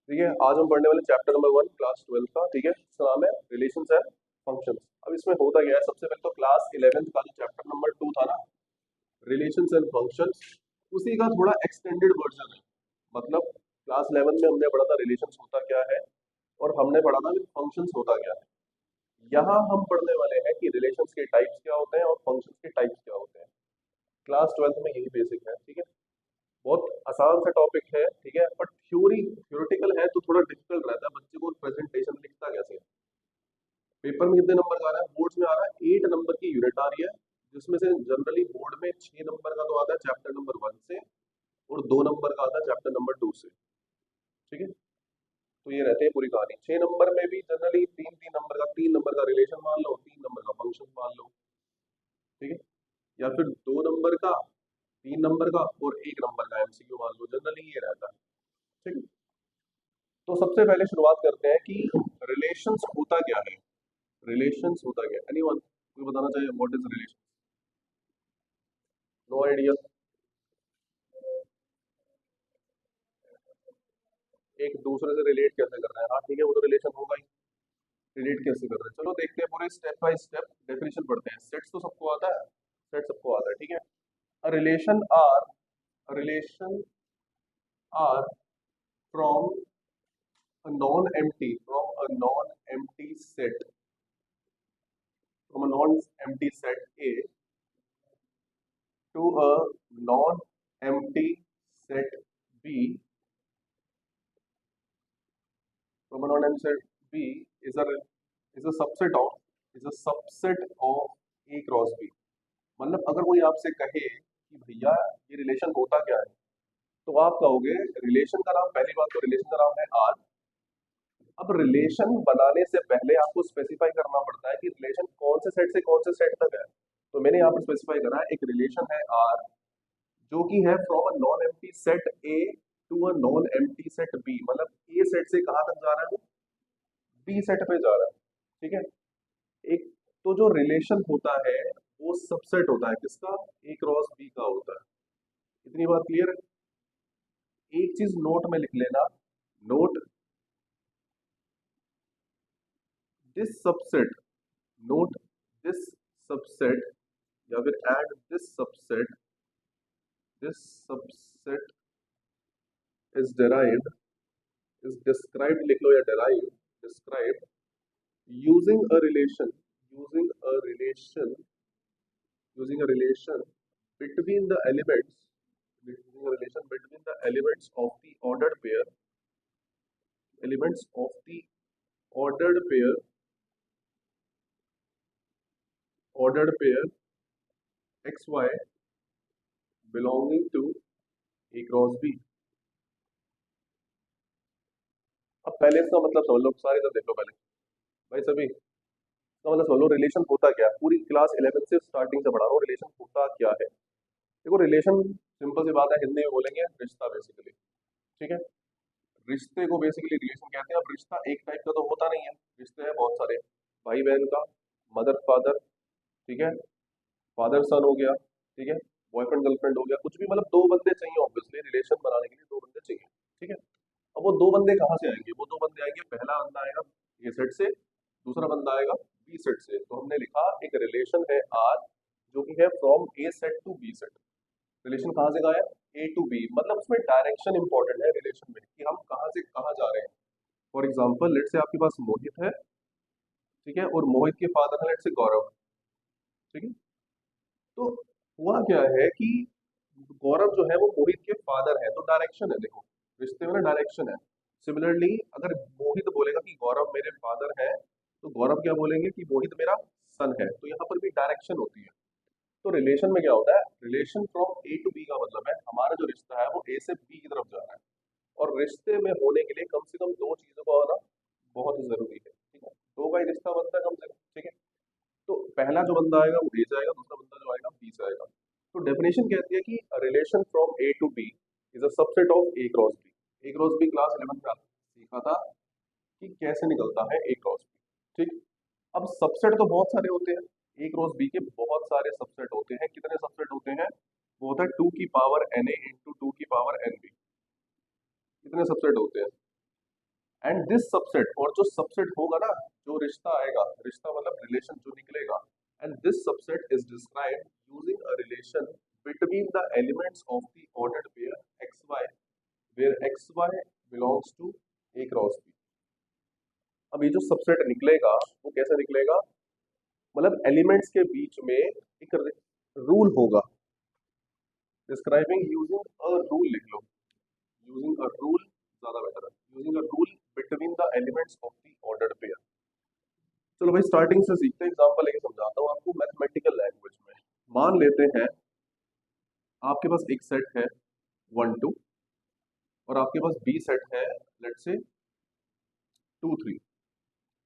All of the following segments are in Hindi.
ठीक है, आज हम पढ़ने वाले चैप्टर नंबर 1 क्लास 12 का। ठीक है, इसका नाम है रिलेशंस एंड फंक्शंस। अब इसमें होता क्या है, सबसे पहले तो क्लास 11 का जो चैप्टर नंबर 2 था ना, रिलेशंस एंड फंक्शंस, उसी का थोड़ा एक्सटेंडेड वर्जन है। मतलब क्लास 11 में हमने पढ़ा था रिलेशंस होता क्या है, और हमने पढ़ा था फंक्शंस होता क्या है। यहाँ हम पढ़ने वाले हैं कि रिलेशंस के टाइप्स क्या होते हैं और फंक्शंस के टाइप्स क्या होते हैं। क्लास 12 में यही बेसिक है। ठीक है, बहुत आसान सा टॉपिक है। ठीक है, बट थ्योरेटिकल है तो थोड़ा डिफिकल्ट रहता है बच्चे को प्रेजेंटेशन लिखता कैसे है। पेपर में कितने नंबर का आ रहा है, बोर्ड्स में आ रहा है 8 नंबर की यूनिट आ रही है, जिसमें से जनरली बोर्ड में 6 नंबर का तो आता है चैप्टर नंबर 1 से, और 2 नंबर का आता है चैप्टर नंबर 2 से। ठीक है, तो ये रहते हैं पूरी कहानी। 6 नंबर में भी जनरली तीन तीन नंबर का, 3 नंबर का रिलेशन मान लो, 3 नंबर का फंक्शन मान लो। ठीक है, या फिर 2 नंबर का, 3 नंबर का और 1 नंबर का एमसीक्यू मान लो, जनरली ये रहता है। ठीक है, तो सबसे पहले शुरुआत करते हैं कि रिलेशंस होता क्या है। रिलेशंस होता क्या है, एनीवन कोई बताना चाहिए what is relation? No idea. एक दूसरे से रिलेट कैसे कर रहे हैं, हाँ ठीक है, वो तो रिलेशन होगा ही। रिलेट कैसे कर रहे हैं, चलो देखते हैं, पूरे स्टेप बाय स्टेप डेफिनेशन पढ़ते हैं। सेट्स तो सबको आता है, सेट सबको आता है। ठीक है, a relation R from a non empty, set, from a non empty set A to a non empty set B, from a non-empty set B is a subset of A cross B। मतलब अगर कोई आपसे कहे कि भैया ये रिलेशन होता क्या है, तो आप कहोगे रिलेशन का नाम, पहली बात तो रिलेशन का नाम है आर। अब रिलेशन बनाने से पहले आपको स्पेसिफाई करना पड़ता है कि रिलेशन कौन से सेट से कौन से सेट तक है। तो मैंने यहाँ पर स्पेसिफाई करा है, एक रिलेशन है आर जो कि है from a non empty set A to a non empty set B. मतलब ए सेट से कहाँ तक जा रहा है वो, बी सेट पे जा रहा है। ठीक है, एक तो जो रिलेशन होता है वो सबसेट होता है किसका, ए क्रॉस बी का होता है। इतनी बात क्लियर है। एक चीज नोट में लिख लेना, note this subset, note this subset, या फिर and this subset is derived, is described लिख लो, या derived, described using a relation, using a relation using a relation between the elements, using a relation between the elements of the elements of the ordered pair xy belonging to a cross b। अब पहले इसका मतलब समझ लो, सारे इधर देख लो पहले भाई सभी, इसका मतलब समझ लो रिलेशन होता क्या है। पूरी क्लास 11 से स्टार्टिंग से पढ़ा रहा हूँ, रिलेशन होता क्या है। देखो रिलेशन सिंपल सी बात है, हिंदी में बोलेंगे रिश्ता बेसिकली। ठीक है, रिश्ते को बेसिकली रिलेशन कहते हैं। अब रिश्ता एक टाइप का तो होता नहीं है, रिश्ते हैं बहुत सारे, भाई बहन का, मदर फादर, ठीक है, फादर सन हो गया, ठीक है, बॉयफ्रेंड गर्लफ्रेंड हो गया, कुछ भी, मतलब दो बंदे चाहिए ऑब्वियसली, रिलेशन बनाने के लिए दो बंदे चाहिए। ठीक है, अब वो दो बंदे कहाँ से आएंगे, वो दो बंदे आएंगे, पहला बंदा आएगा ए सेट से, दूसरा बंदा आएगा बी सेट से। तो हमने लिखा एक रिलेशन है आर जो कि है from A set to B set. Relation कहाँ से कहाँ है, ए टू बी, मतलब उसमें डायरेक्शन इंपॉर्टेंट है रिलेशन में कि हम कहाँ से कहाँ जा रहे हैं। फॉर एग्जाम्पल लेट से आपके पास मोहित है, ठीक है, और मोहित के फादर है लेट से गौरव। ठीक है, तो हुआ क्या है कि गौरव जो है वो मोहित के फादर है, तो डायरेक्शन है, देखो रिश्ते में ना डायरेक्शन है। सिमिलरली अगर मोहित बोलेगा कि गौरव मेरे फादर है, तो गौरव क्या बोलेंगे कि मोहित मेरा सन है, तो यहाँ पर भी डायरेक्शन होती है। तो रिलेशन में क्या होता है, relation from A to B का मतलब है हमारा जो रिश्ता है वो ए से बी की तरफ जा रहा है। और रिश्ते में होने के लिए कम से कम दो चीजों का होना बहुत जरूरी है। ठीक है, दो का ही रिश्ता बनता है कम से कम। ठीक है, तो पहला जो बंदा आएगा वो ए से आएगा, दूसरा बंदा जो आएगा बी से आएगा। तो डेफिनेशन कहती है कि relation from A to B is a subset of A cross B. A cross B class 11 में आपने सीखा था कि कैसे निकलता है ए क्रॉस बी। ठीक, अब सबसेट तो बहुत सारे होते हैं, ए क्रॉस बी के बहुत सारे सबसेट होते हैं। कितने सबसेट होते हैं, वो होता है 2 की पावर एन ए इंटू 2 की पावर एन बी। कितने सबसेट होते हैं, एंड दिस सबसेट, और जो सबसेट होगा ना, जो रिश्ता आएगा, रिश्ता मतलब रिलेशन जो निकलेगा, and this subset is described using a relation between the elements of the ordered pair x y, where x y belongs to A cross B. अब ये जो सबसेट निकलेगा वो कैसे निकलेगा, मतलब एलिमेंट्स के बीच में एक रूल होगा, डिस्क्राइबिंग यूजिंग अ रूल लिख लो, यूजिंग अ रूल ज्यादा बेटर है, using a rule between the elements of the ordered pair. चलो भाई स्टार्टिंग से सीखते हैं, एग्जांपल लेके समझाता हूँ आपको मैथमेटिकल लैंग्वेज में। मान लेते हैं आपके पास एक सेट है 1 2, और आपके पास बी सेट है लेट्स से 2 3।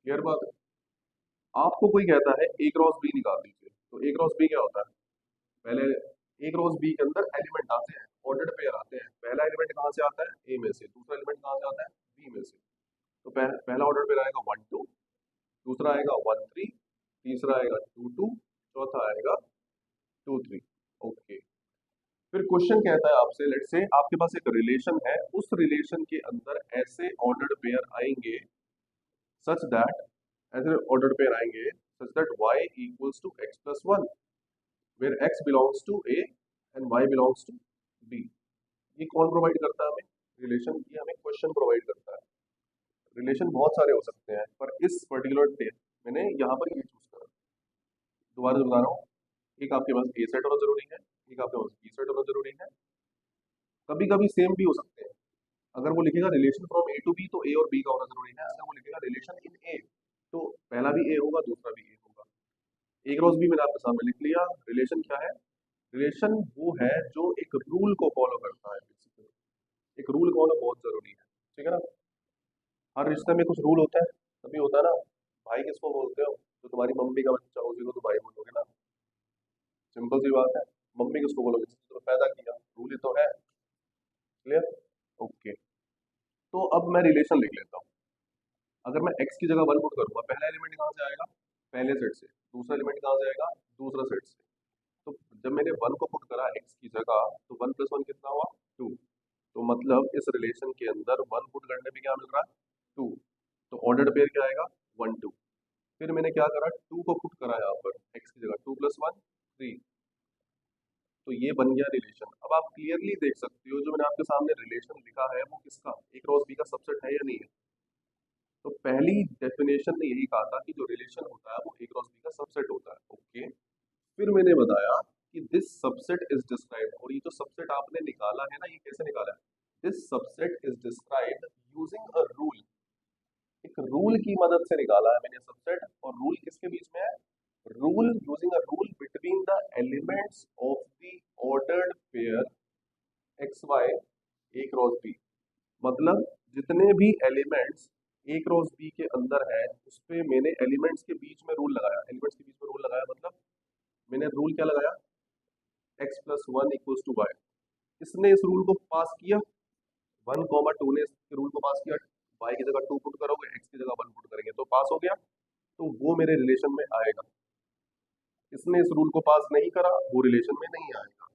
क्लियर बात है। आपको कोई कहता है ए क्रॉस बी निकाल दीजिए, तो ए क्रॉस बी क्या होता है, पहले ए क्रॉस बी के अंदर एलिमेंट आते हैं, ऑर्डर्ड पेयर आते हैं। पहला एलिमेंट कहाँ से आता है, ए में से। दूसरा एलिमेंट कहाँ से आता है, बी में से। तो पहला ऑर्डर पेयर आएगा 1 2, दूसरा आएगा 1 3, तीसरा आएगा 2 2, चौथा आएगा 2 3। ओके। फिर क्वेश्चन कहता है आपसे, लेट्स से आपके पास एक रिलेशन है, उस रिलेशन के अंदर ऐसे ऑर्डर्ड पेयर आएंगे सच दैट, ऐसे ऑर्डर्ड पेयर आएंगे such that y equals to x plus 1, where x belongs to a and y belongs to b। ये कौन प्रोवाइड करता है हमें, रिलेशन, ये हमें क्वेश्चन प्रोवाइड करता है। रिलेशन बहुत सारे हो सकते हैं, पर इस पर्टिकुलर मैंने यहाँ पर ये चूज करा। दोबारा बता रहा हूँ, एक आपके पास ए सेट होना जरूरी है, एक आपके पास बी सेट होना जरूरी है। कभी कभी सेम भी हो सकते हैं। अगर वो लिखेगा relation from A to B, तो ए और बी का होना जरूरी है। अगर वो लिखेगा रिलेशन इन ए, तो पहला भी ए होगा, दूसरा भी ए होगा। ए क्रॉस बी मैंने आपके सामने लिख लिया। रिलेशन क्या है, रिलेशन वो है जो एक रूल को फॉलो करता है। बेसिकली एक रूल का होना बहुत जरूरी है, ठीक है ना। हर रिश्ते में कुछ रूल होता है, तभी होता है ना। भाई किसको बोलते हो, तो तुम्हारी मम्मी का बच्चा हो, उसी को तो भाई बोलोगे ना, सिंपल सी बात है। मम्मी किसको बोलोगे, जिसने तुम्हें पैदा किया, रूल ही तो है। क्लियर। ओके। तो अब मैं रिलेशन लिख लेता हूँ। अगर मैं x की जगह 1 पुट करूंगा, पहला एलिमेंट कहाँ से आएगा, पहले सेट से। दूसरा एलिमेंट कहाँ से आएगा, दूसरा सेट से। तो जब मैंने 1 को पुट करा x की जगह, तो 1 प्लस 1 कितना हुआ, 2। तो मतलब इस रिलेशन के अंदर 1 पुट करने पे क्या मिल रहा है, 2। तो ऑर्डर्ड पेयर क्या आएगा, 1 2। फिर मैंने क्या करा, 2 को पुट करा यहाँ पर x की जगह, 2 प्लस 1 3। तो ये बन गया रिलेशन। अब आप क्लियरली देख सकते हो, जो मैंने आपके सामने रिलेशन लिखा है वो किसका, ए क्रॉस बी का सबसेट है या नहीं है। तो पहली डेफिनेशन ने यही कहा था कि जो रिलेशन होता है वो ए क्रॉस बी का सबसेट होता है। ओके। फिर मैंने बताया कि दिस सबसेट इज डिस्क्राइब्ड, और ये जो सबसेट आपने निकाला है ना, ये कैसे निकाला है, this subset is described using a rule. एक रूल की मदद से निकाला है मैंने सबसेट, और रूल किसके बीच में है, rule using a rule between the elements of the ordered pair x y A cross B. मतलब जितने भी एलिमेंट्स ए क्रॉस बी के अंदर है, उस पे मैंने एलिमेंट्स के बीच में रूल लगाया। एलिमेंट्स के बीच में रूल लगाया मतलब मैंने रूल क्या लगाया, x plus 1 equals to y. इसने इस रूल को पास किया, 1 2 ने इस रूल को पास किया। y की जगह 2 पुट करोगे, x की जगह 1 पुट करेंगे, तो पास हो गया। तो वो मेरे रिलेशन में आएगा। इसने इस रूल को पास नहीं करा, वो रिलेशन में नहीं आएगा।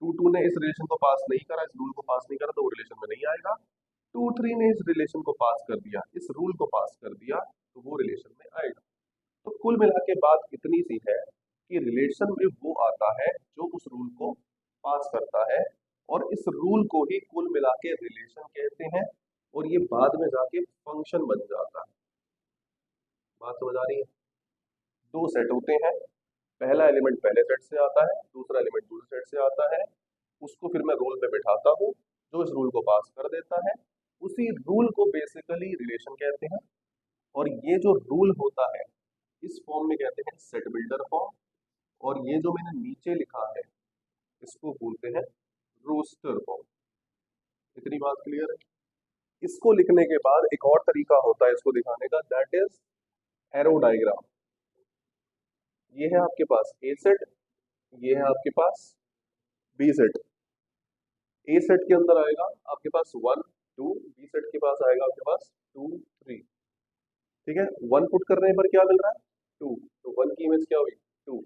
2 2 ने इस रिलेशन को पास नहीं करा, इस रूल को पास नहीं करा, तो वो रिलेशन में नहीं आएगा। 2 3 ने इस रिलेशन को पास कर दिया, इस रूल को पास कर दिया, तो वो रिलेशन में आएगा। तो कुल मिला के बात इतनी सी है कि रिलेशन में वो आता है जो उस रूल को पास करता है, और इस रूल को ही कुल मिला के रिलेशन कहते हैं, और ये बाद में जाके फंक्शन बन जाता है। बात समझ आ रही है। दो सेट होते हैं, पहला एलिमेंट पहले सेट से आता है, दूसरा एलिमेंट दूसरे सेट से आता है। उसको फिर मैं रूल पे बैठाता हूँ, जो इस रूल को पास कर देता है, उसी रूल को बेसिकली रिलेशन कहते हैं। और ये जो रूल होता है, इस फॉर्म में कहते हैं सेट बिल्डर फॉर्म, और ये जो मैंने नीचे लिखा है, इसको बोलते हैं रोस्टर फॉर्म। इतनी बात क्लियर है। इसको लिखने के बाद एक और तरीका होता है इसको दिखाने का, दैट इज एरो डायग्राम। ये है आपके पास ए सेट, ये है आपके पास बी सेट। ए सेट के अंदर आएगा आपके पास 1 2, बी सेट के पास आएगा आपके पास 2 3। ठीक है। 1 पुट करने पर क्या मिल रहा है, 2। तो 1 की इमेज क्या हुई, 2।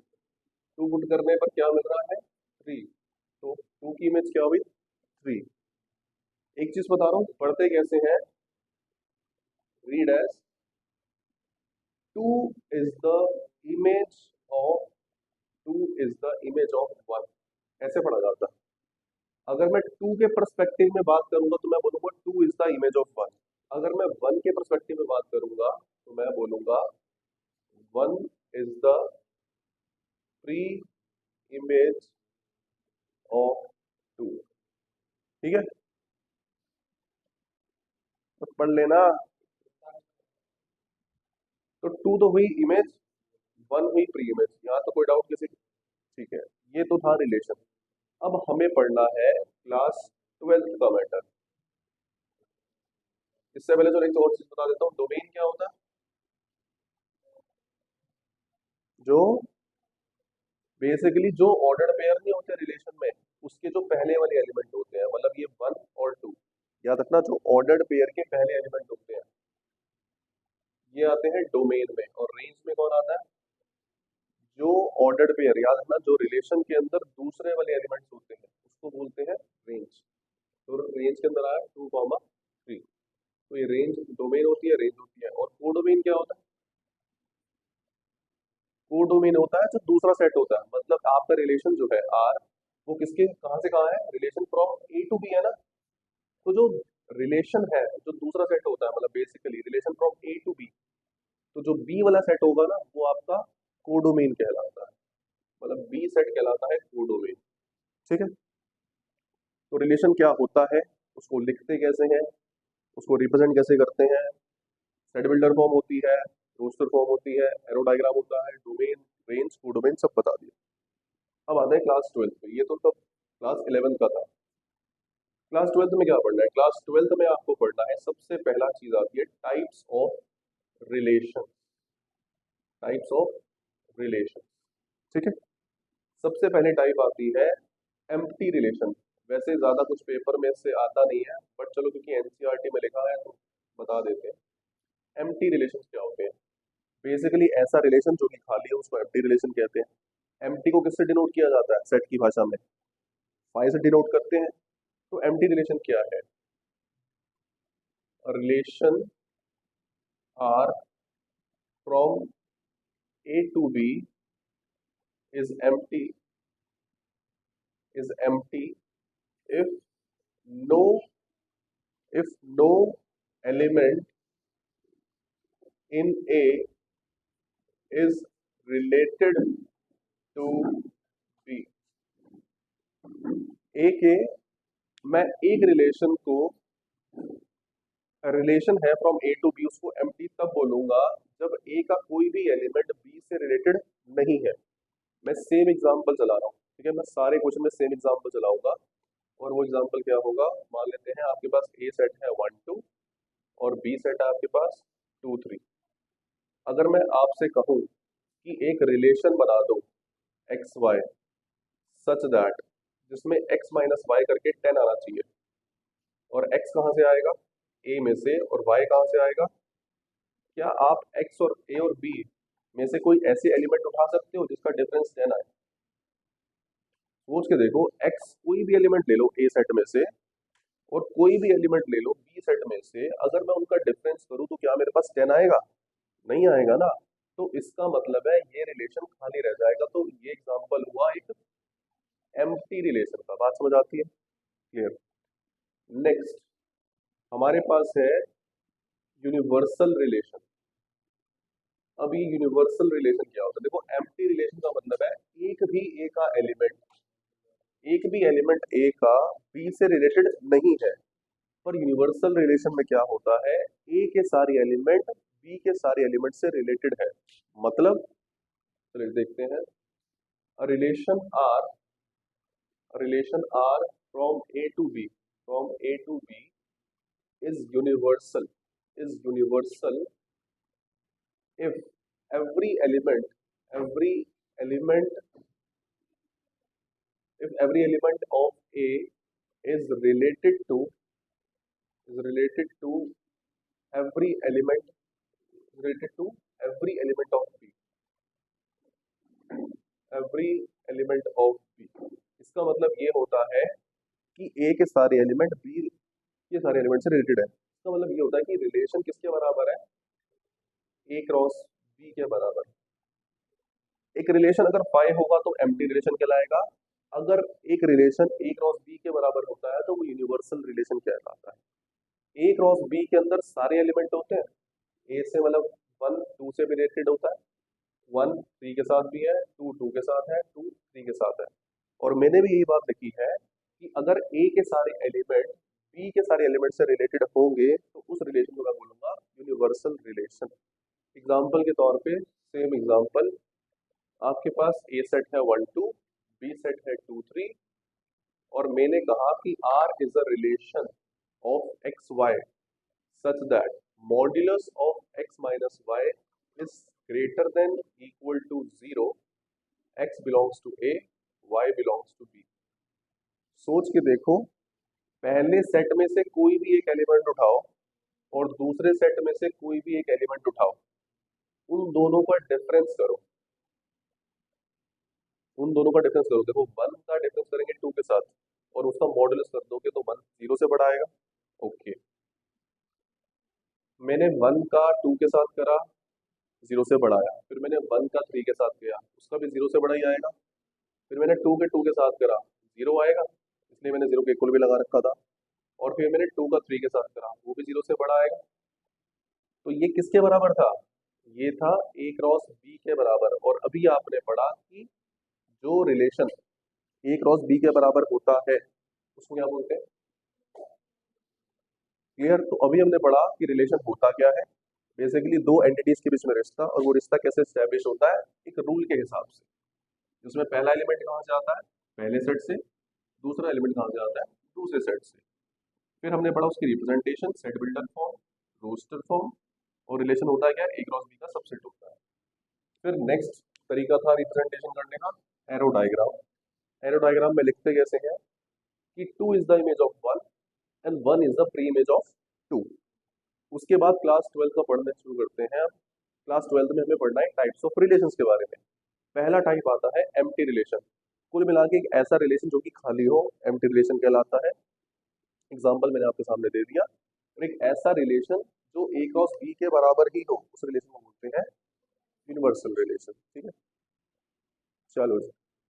2 पुट करने पर क्या मिल रहा है, 3। तो 2 की इमेज क्या हुई, 3। एक चीज बता रहा हूँ, पढ़ते कैसे हैं, read as 2 is the image of 2 is the image of 1, ऐसे पढ़ा जाता है। अगर मैं 2 के पर्सपेक्टिव में बात करूंगा तो मैं बोलूंगा 2 इज द इमेज ऑफ 1। अगर मैं 1 के पर्सपेक्टिव में बात करूंगा तो मैं बोलूंगा 1 is the pre image of 2। ठीक है, तो पढ़ लेना। तो 2 तो हुई इमेज, 1 हुई प्री इमेज, यहाँ तो कोई डाउट किसी? ठीक है, ये तो था रिलेशन। अब हमें पढ़ना है क्लास 12th का मैटर। इससे पहले तो एक और चीज बता देता हूँ, डोमेन क्या होता है? जो बेसिकली जो ऑर्डर्ड पेयर नहीं होते रिलेशन में, उसके जो पहले वाले एलिमेंट होते हैं, मतलब ये 1 और 2, याद रखना, जो ऑर्डर्ड पेयर के पहले एलिमेंट होते हैं ये आते हैं डोमेन में। और रेंज में कौन आता है? जो ऑर्डर्ड पेयर, याद रखना, जो रिलेशन के अंदर दूसरे वाले एलिमेंट्स होते हैं उसको बोलते हैं रेंज। तो रेंज के अंदर आया 2, 3, तो ये रेंज डोमेन होती है, रेंज होती है। और कोडोमेन क्या होता है? कोडोमेन होता है जो दूसरा सेट होता है, मतलब आपका रिलेशन जो है आर, वो किसके कहाँ से कहाँ है? Relation from A to B है ना। तो जो रिलेशन है जो दूसरा सेट होता है, मतलब basically relation from A to B, तो जो बी वाला सेट होगा ना वो आपका कोडोमेन कहलाता है, मतलब बी सेट कहलाता है कोडोमेन। ठीक है, तो रिलेशन क्या होता है, उसको लिखते कैसे हैं, उसको रिप्रेजेंट कैसे करते हैं? सेट बिल्डर फॉर्म होती है, रोस्टर फॉर्म होती है, एरो डायग्राम होता है, डोमेन, रेंज, कोडोमेन सब बता दिया। अब आते हैं क्लास 12 पे, ये तो सब क्लास 11 का था। क्लास 12 में क्या पढ़ना है? क्लास 12 में आपको पढ़ना है, सबसे पहला चीज आती है types of relation. Types of relation, ठीक है। सबसे पहले टाइप आती है एम्प्टी रिलेशन। वैसे ज्यादा कुछ पेपर में से आता नहीं है, बट चलो क्योंकि एनसीईआरटी में लिखा है तो बता देते हैं। एम्प्टी रिलेशन क्या होते हैं? बेसिकली ऐसा रिलेशन जो कि खाली है उसको एम्प्टी रिलेशन कहते हैं। एम्प्टी को किससे डिनोट किया जाता है सेट की भाषा में? फाई से डिनोट करते हैं। तो एम्प्टी रिलेशन क्या है? Relation R from A to B is empty if no no element in A is related to B। ए के मैं एक रिलेशन को, रिलेशन है फ्रॉम ए टू बी, उसको एम्प्टी तब बोलूंगा जब ए का कोई भी एलिमेंट बी से रिलेटेड नहीं है। मैं सेम एग्जांपल चला रहा हूँ, ठीक है, मैं सारे क्वेश्चन में सेम एग्जांपल चलाऊंगा। और वो एग्जांपल क्या होगा? मान लेते हैं आपके पास ए सेट है 1 2 और बी सेट है आपके पास 2 3। अगर मैं आपसे कहूँ कि एक रिलेशन बना दो एक्स वाई सच दैट, जिसमें एक्स माइनस वाई करके 10 आना चाहिए, और एक्स कहाँ से आएगा? ए में से, और वाई कहाँ से आएगा? क्या आप एक्स और ए और बी में से कोई ऐसे एलिमेंट उठा सकते हो जिसका डिफरेंस 10 आए? सोच के देखो, एक्स कोई भी एलिमेंट ले लो ए सेट में से, और कोई भी एलिमेंट ले लो बी सेट में से, अगर मैं उनका डिफरेंस करूं तो क्या मेरे पास 10 आएगा? नहीं आएगा ना। तो इसका मतलब है ये रिलेशन खाली रह जाएगा। तो ये एग्जांपल हुआ एक एम्प्टी रिलेशन का। बात समझ आती है? क्लियर। नेक्स्ट हमारे पास है यूनिवर्सल रिलेशन। अब ये यूनिवर्सल रिलेशन क्या होता है? देखो, एम्प्टी रिलेशन का मतलब है एक भी ए का एलिमेंट, एक भी एलिमेंट ए का बी से रिलेटेड नहीं है। पर यूनिवर्सल रिलेशन में क्या होता है? ए के सारे एलिमेंट बी के सारे एलिमेंट से रिलेटेड है। मतलब चलिए देखते हैं। Relation R from A to B, is universal if every element every element if every element of A is related to every element related to every element of B, every element of B। इसका मतलब ये होता है कि A के सारे एलिमेंट B के सारे एलिमेंट से रिलेटेड है। इसका मतलब ये होता है कि रिलेशन किसके बराबर है, ए क्रॉस बी के बराबर। एक रिलेशन अगर फाई होगा तो एम्प्टी रिलेशन कहलाएगा, अगर एक रिलेशन ए क्रॉस बी के बराबर होता है तो वो यूनिवर्सल रिलेशन कहलाता है। ए क्रॉस बी के अंदर सारे एलिमेंट होते हैं, ए से मतलब 1 2 से भी रिलेटेड होता है, 1 3 के साथ भी है, 2 2 के साथ है, 2 3 के साथ है। और मैंने भी यही बात लिखी है कि अगर ए के सारे एलिमेंट बी के सारे एलिमेंट से रिलेटेड होंगे तो उस रिलेशन को मैं बोलूंगा यूनिवर्सल रिलेशन। एग्जाम्पल के तौर पे, सेम एग्जाम्पल, आपके पास ए सेट है 1 2, बी सेट है 2 3, और मैंने कहा कि R is a relation of x y such that modulus of x minus y is greater than equal to 0, x belongs to A, y belongs to B. सोच के देखो, पहले सेट में से कोई भी एक एलिमेंट उठाओ और दूसरे सेट में से कोई भी एक एलिमेंट उठाओ, उन दोनों का डिफरेंस करो, उन दोनों का डिफरेंस करो। देखो 1 का डिफरेंस करेंगे 2 के साथ और उसका मॉडुलस कर दोगे तो 1 0 से बड़ा आएगा। ओके, मैंने 1 का 2 के साथ करा, 0 से बढ़ाया, फिर मैंने 1 का 3 के साथ किया, उसका भी 0 से बड़ा ही आएगा। फिर मैंने 2 के साथ करा, 0 आएगा, इसलिए मैंने 0 के इक्वल भी लगा रखा था। और फिर मैंने 2 का 3 के साथ करा, वो भी 0 से बड़ा आएगा। तो ये किसके बराबर था, ये था ए क्रॉस बी के बराबर। और अभी आपने पढ़ा कि जो रिलेशन ए क्रॉस बी के बराबर होता है उसको क्या बोलते हैं, क्लियर। तो अभी हमने पढ़ा कि रिलेशन होता क्या है, बेसिकली दो एंटिटीज के बीच में रिश्ता, और वो रिश्ता कैसे स्टैब्लिश होता है, एक रूल के हिसाब से, जिसमें पहला एलिमेंट कहाँ से आता है, पहले सेट से, दूसरा एलिमेंट कहाँ से आता है, दूसरे सेट से। फिर हमने पढ़ा उसकी representation, set builder form, roster form, और रिलेशन होता है क्या, ए क्रॉस बी का सबसेट होता है। फिर नेक्स्ट तरीका था रिप्रेजेंटेशन करने का, एरो डायग्राम। एरो डायग्राम में लिखते कैसे हैं कि 2 is the image of 1 and 1 is the pre image of 2। उसके बाद क्लास 12 का पढ़ना शुरू करते हैं। क्लास 12 में हमें पढ़ना है टाइप्स ऑफ रिलेशंस के बारे में। पहला टाइप आता है एम्प्टी रिलेशन। कुल मिला के एक ऐसा रिलेशन जो कि खाली हो, एम्प्टी रिलेशन कहलाता है। एग्जाम्पल मैंने आपके सामने दे दिया। और एक ऐसा रिलेशन जो ए क्रॉस बी के बराबर ही हो, उस रिलेशन को बोलते हैं यूनिवर्सल रिलेशन। ठीक है, चलो जी।